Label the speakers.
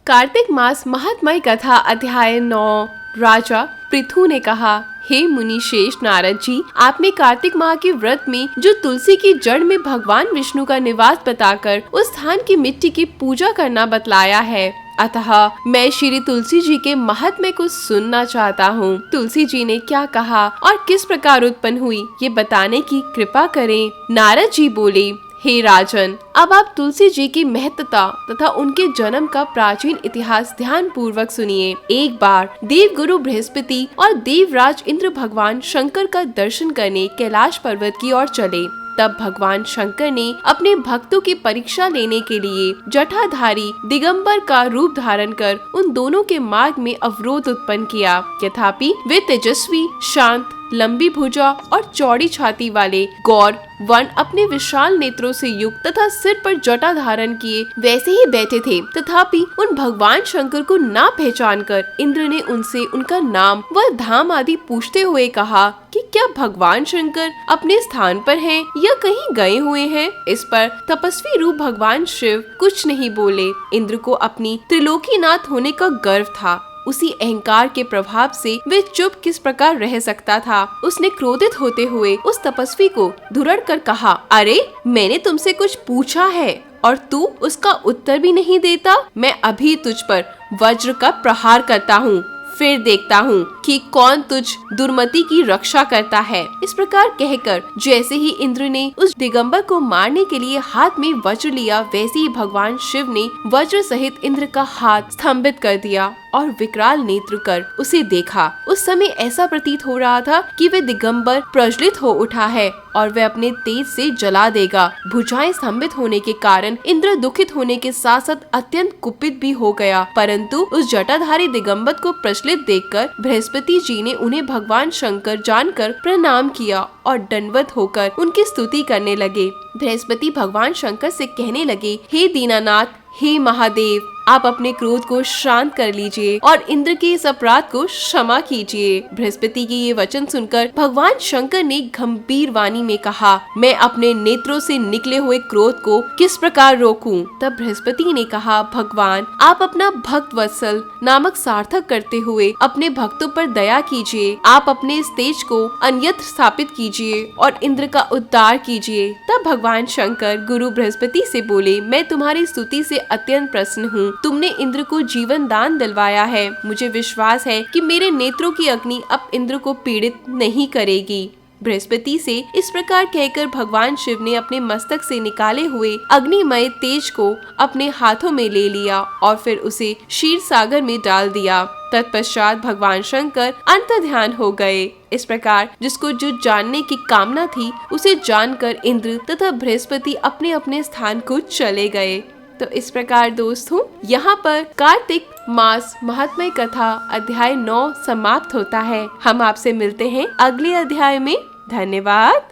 Speaker 1: कार्तिक मास महात्मय कथा अध्याय 9। राजा पृथु ने कहा, हे मुनि श्रेष्ठ नारद जी, आपने कार्तिक माह के व्रत में जो तुलसी की जड़ में भगवान विष्णु का निवास बताकर उस स्थान की मिट्टी की पूजा करना बतलाया है। अतः मैं श्री तुलसी जी के महात्म्य को सुनना चाहता हूँ। तुलसी जी ने क्या कहा और किस प्रकार उत्पन्न हुई, ये बताने की कृपा करें। नारद जी बोले, हे राजन, अब आप तुलसी जी की महत्ता तथा उनके जन्म का प्राचीन इतिहास ध्यान पूर्वक सुनिए। एक बार देव गुरु बृहस्पति और देवराज इंद्र भगवान शंकर का दर्शन करने कैलाश पर्वत की ओर चले। तब भगवान शंकर ने अपने भक्तों की परीक्षा लेने के लिए जटाधारी दिगंबर का रूप धारण कर उन दोनों के मार्ग में अवरोध उत्पन्न किया। तथापि वे तेजस्वी, शांत, लंबी भुजा और चौड़ी छाती वाले गौर वन अपने विशाल नेत्रों से युक्त तथा सिर पर जटा धारण किए वैसे ही बैठे थे। तथापि उन भगवान शंकर को ना पहचान कर इंद्र ने उनसे उनका नाम व धाम आदि पूछते हुए कहा कि क्या भगवान शंकर अपने स्थान पर हैं या कहीं गए हुए हैं। इस पर तपस्वी रूप भगवान शिव कुछ नहीं बोले। इंद्र को अपनी त्रिलोकीनाथ होने का गर्व था। उसी अहंकार के प्रभाव से वे चुप किस प्रकार रह सकता था। उसने क्रोधित होते हुए उस तपस्वी को धुरड़ कर कहा, अरे मैंने तुमसे कुछ पूछा है और तू उसका उत्तर भी नहीं देता। मैं अभी तुझ पर वज्र का प्रहार करता हूँ, फिर देखता हूँ कि कौन तुझ दुर्मति की रक्षा करता है। इस प्रकार कहकर जैसे ही इंद्र ने उस दिगंबर को मारने के लिए हाथ में वज्र लिया, वैसे ही भगवान शिव ने वज्र सहित इंद्र का हाथ स्तंभित कर दिया और विकराल नेत्र कर उसे देखा। उस समय ऐसा प्रतीत हो रहा था कि वे दिगंबर प्रज्वलित हो उठा है और वे अपने तेज से जला देगा। भुजाएं स्तंभित होने के कारण इंद्र दुखित होने के साथ साथ अत्यंत कुपित भी हो गया। परंतु उस जटाधारी दिगंबर को प्रज्वलित देखकर बृहस्पति जी ने उन्हें भगवान शंकर जानकर प्रणाम किया और दंडवत होकर उनकी स्तुति करने लगे। बृहस्पति भगवान शंकर से कहने लगे, हे दीनानाथ, हे महादेव, आप अपने क्रोध को शांत कर लीजिए और इंद्र के इस अपराध को क्षमा कीजिए। बृहस्पति के ये वचन सुनकर भगवान शंकर ने गंभीर वाणी में कहा, मैं अपने नेत्रों से निकले हुए क्रोध को किस प्रकार रोकूं। तब बृहस्पति ने कहा, भगवान आप अपना भक्त वत्सल नामक सार्थक करते हुए अपने भक्तों पर दया कीजिए। आप अपने इस तेज को अन्यत्र स्थापित कीजिए और इंद्र का उद्धार कीजिए। तब भगवान शंकर गुरु बृहस्पति से बोले, मैं तुम्हारी स्तुति से अत्यंत प्रसन्न हूँ। तुमने इंद्र को जीवन दान दिलवाया है। मुझे विश्वास है कि मेरे नेत्रों की अग्नि अब इंद्र को पीड़ित नहीं करेगी। बृहस्पति से इस प्रकार कहकर भगवान शिव ने अपने मस्तक से निकाले हुए अग्निमय तेज को अपने हाथों में ले लिया और फिर उसे क्षीर सागर में डाल दिया। तत्पश्चात भगवान शंकर अंत ध्यान हो गए। इस प्रकार जिसको जो जानने की कामना थी उसे जानकर इंद्र तथा बृहस्पति अपने अपने स्थान को चले गए। तो इस प्रकार दोस्तों, यहाँ पर कार्तिक मास महात्म्य कथा अध्याय 9 समाप्त होता है। हम आपसे मिलते हैं अगले अध्याय में। धन्यवाद।